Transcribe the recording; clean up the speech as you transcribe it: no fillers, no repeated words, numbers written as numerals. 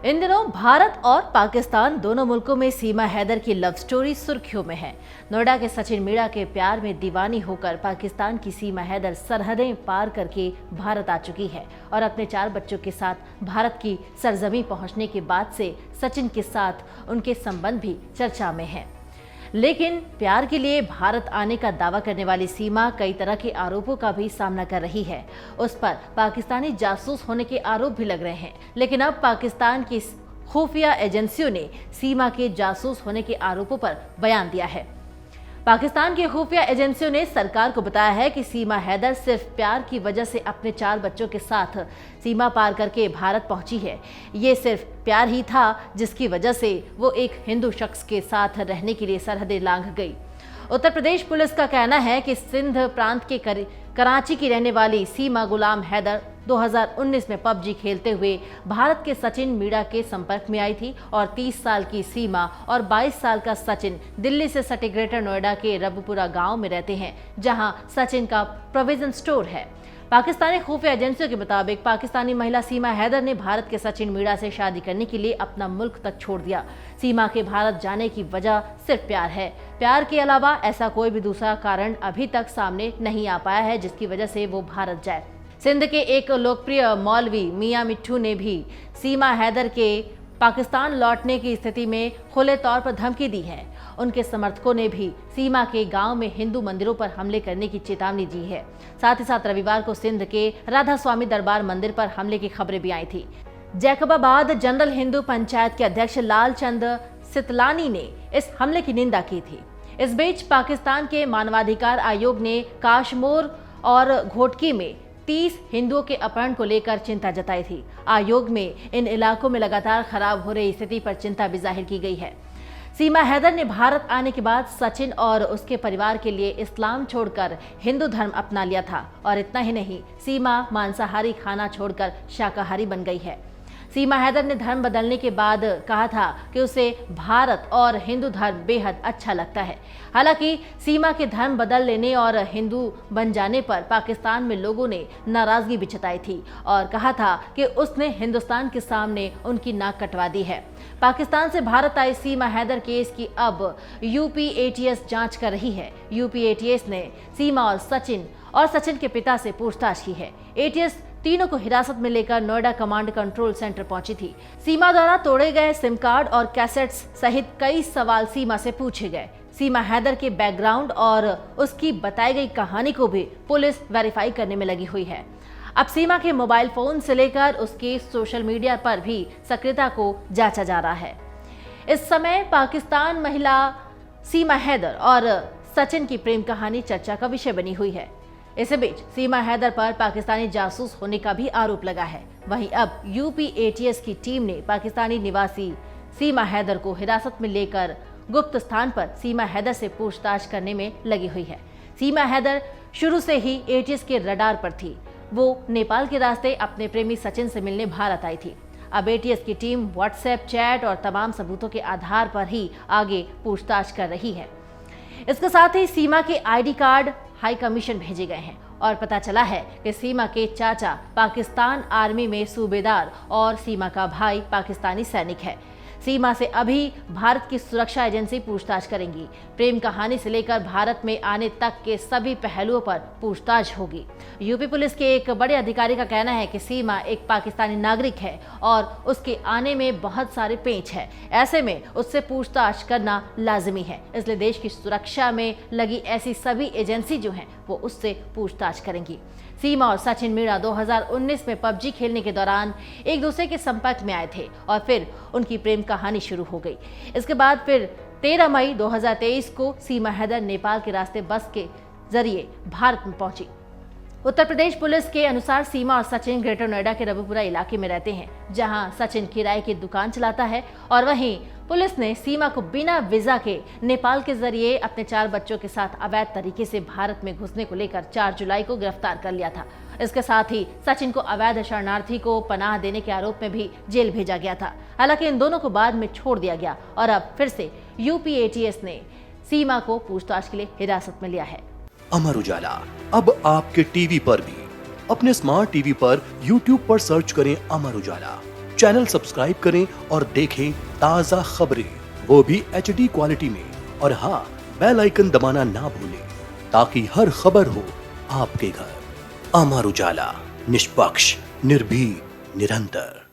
इन दिनों भारत और पाकिस्तान दोनों मुल्कों में सीमा हैदर की लव स्टोरी सुर्खियों में है। नोएडा के सचिन मीणा के प्यार में दीवानी होकर पाकिस्तान की सीमा हैदर सरहदें पार करके भारत आ चुकी है और अपने 4 बच्चों के साथ भारत की सरजमी पहुंचने के बाद से सचिन के साथ उनके संबंध भी चर्चा में हैं। लेकिन प्यार के लिए भारत आने का दावा करने वाली सीमा कई तरह के आरोपों का भी सामना कर रही है। उस पर पाकिस्तानी जासूस होने के आरोप भी लग रहे हैं। लेकिन अब पाकिस्तान की खुफिया एजेंसियों ने सीमा के जासूस होने के आरोपों पर बयान दिया है। पाकिस्तान की खुफिया एजेंसियों ने सरकार को बताया है कि सीमा हैदर सिर्फ प्यार की वजह से अपने 4 बच्चों के साथ सीमा पार करके भारत पहुंची है। ये सिर्फ प्यार ही था जिसकी वजह से वो एक हिंदू शख्स के साथ रहने के लिए सरहदें लांघ गई। उत्तर प्रदेश पुलिस का कहना है कि सिंध प्रांत के कराची की रहने वाली सीमा गुलाम हैदर 2019 में पबजी खेलते हुए भारत के सचिन मीणा के संपर्क में आई थी और 30 साल की सीमा और 22 साल का सचिन दिल्ली से सटे ग्रेटर नोएडा के रबपुरा गांव में रहते हैं, जहां सचिन का प्रोविजन स्टोर है। पाकिस्तानी खुफिया एजेंसियों के मुताबिक पाकिस्तानी महिला सीमा हैदर ने भारत के सचिन मीणा से शादी करने के लिए अपना मुल्क तक छोड़ दिया। सीमा के भारत जाने की वजह सिर्फ प्यार है। प्यार के अलावा ऐसा कोई भी दूसरा कारण अभी तक सामने नहीं आ पाया है जिसकी वजह से वो भारत जाए। सिंध के एक लोकप्रिय मौलवी मियां मिट्ठू ने भी सीमा हैदर के पाकिस्तान लौटने की स्थिति में खुले तौर पर धमकी दी है। उनके समर्थकों ने भी सीमा के गांव में हिंदू मंदिरों पर हमले करने की चेतावनी दी है। साथ ही साथ रविवार को सिंध के राधा स्वामी दरबार मंदिर पर हमले की खबरें भी आई थी। जैकबाबाद जनरल हिंदू पंचायत के अध्यक्ष लाल चंद सितलानी ने इस हमले की निंदा की थी। इस बीच पाकिस्तान के मानवाधिकार आयोग ने काशमोर और घोटकी में 30 हिंदुओं के अपहरण को लेकर चिंता जताई थी। आयोग में इन इलाकों में लगातार खराब हो रही स्थिति पर चिंता भी जाहिर की गई है। सीमा हैदर ने भारत आने के बाद सचिन और उसके परिवार के लिए इस्लाम छोड़कर हिंदू धर्म अपना लिया था और इतना ही नहीं, सीमा मांसाहारी खाना छोड़कर शाकाहारी बन गई है। सीमा हैदर ने धर्म बदलने के बाद कहा था कि उसे भारत और हिंदू धर्म बेहद अच्छा लगता है। हालांकि सीमा के धर्म बदल लेने और हिंदू बन जाने पर पाकिस्तान में लोगों ने नाराजगी भी जताई थी और कहा था कि उसने हिंदुस्तान के सामने उनकी नाक कटवा दी है। पाकिस्तान से भारत आई सीमा हैदर केस की अब यूपी एटीएस जांच कर रही है। यूपी एटीएस ने सीमा और सचिन के पिता से पूछताछ की है। एटीएस तीनों को हिरासत में लेकर नोएडा कमांड कंट्रोल सेंटर पहुंची थी। सीमा द्वारा तोड़े गए सिम कार्ड और कैसेट्स सहित कई सवाल सीमा से पूछे गए। सीमा हैदर के बैकग्राउंड और उसकी बताई गई कहानी को भी पुलिस वेरीफाई करने में लगी हुई है। अब सीमा के मोबाइल फोन से लेकर उसके सोशल मीडिया पर भी सक्रियता को जांचा जा रहा है। इस समय पाकिस्तान महिला सीमा हैदर और सचिन की प्रेम कहानी चर्चा का विषय बनी हुई है। इसी बीच सीमा हैदर पर पाकिस्तानी जासूस होने का भी आरोप लगा है। वहीं अब यूपी एटीएस की टीम ने पाकिस्तानी निवासी सीमा हैदर को हिरासत में लेकर गुप्त स्थान पर सीमा हैदर से पूछताछ करने में लगी हुई है। सीमा हैदर शुरू से ही एटीएस के रडार पर थी। वो नेपाल के रास्ते अपने प्रेमी सचिन से मिलने भारत आई थी। अब एटीएस की टीम व्हाट्सएप चैट और तमाम सबूतों के आधार पर ही आगे पूछताछ कर रही है। इसके साथ ही सीमा के आईडी कार्ड हाई कमीशन भेजे गए हैं और पता चला है कि सीमा के चाचा पाकिस्तान आर्मी में सूबेदार और सीमा का भाई पाकिस्तानी सैनिक है। सीमा से अभी भारत की सुरक्षा एजेंसी पूछताछ करेंगी। प्रेम कहानी से लेकर भारत में आने तक के सभी पहलुओं पर पूछताछ होगी। यूपी पुलिस के एक बड़े अधिकारी का कहना है कि सीमा एक पाकिस्तानी नागरिक है और उसके आने में बहुत सारे पेंच है। ऐसे में उससे पूछताछ करना लाजिमी है, इसलिए देश की सुरक्षा में लगी ऐसी सभी एजेंसी जो हैं वो उससे पूछताछ करेंगी। सीमा और सचिन मीणा 2019 में पबजी खेलने के दौरान एक दूसरे के संपर्क में आए थे और फिर उनकी प्रेम कहानी शुरू हो गई। इसके बाद फिर 13 मई 2023 को सीमा हैदर नेपाल के रास्ते बस के जरिए भारत में पहुंची। उत्तर प्रदेश पुलिस के अनुसार सीमा और सचिन ग्रेटर नोएडा के रबपुरा इलाके में रहते हैं, जहां सचिन किराए की दुकान चलाता है और वहीं पुलिस ने सीमा को बिना वीजा के नेपाल के जरिए अपने 4 बच्चों के साथ अवैध तरीके से भारत में घुसने को लेकर 4 जुलाई को गिरफ्तार कर लिया था। इसके साथ ही सचिन को अवैध शरणार्थी को पनाह देने के आरोप में भी जेल भेजा गया था। हालांकि इन दोनों को बाद में छोड़ दिया गया और अब फिर से यूपी एटीएस ने सीमा को पूछताछ के लिए हिरासत में लिया है। अमर उजाला अब आपके टीवी पर भी। अपने स्मार्ट टीवी पर YouTube पर सर्च करें अमर उजाला, चैनल सब्सक्राइब करें और देखें ताजा खबरें, वो भी HD क्वालिटी में। और हाँ, बेल आइकन दबाना ना भूलें ताकि हर खबर हो आपके घर। अमर उजाला, निष्पक्ष, निर्भीक, निरंतर।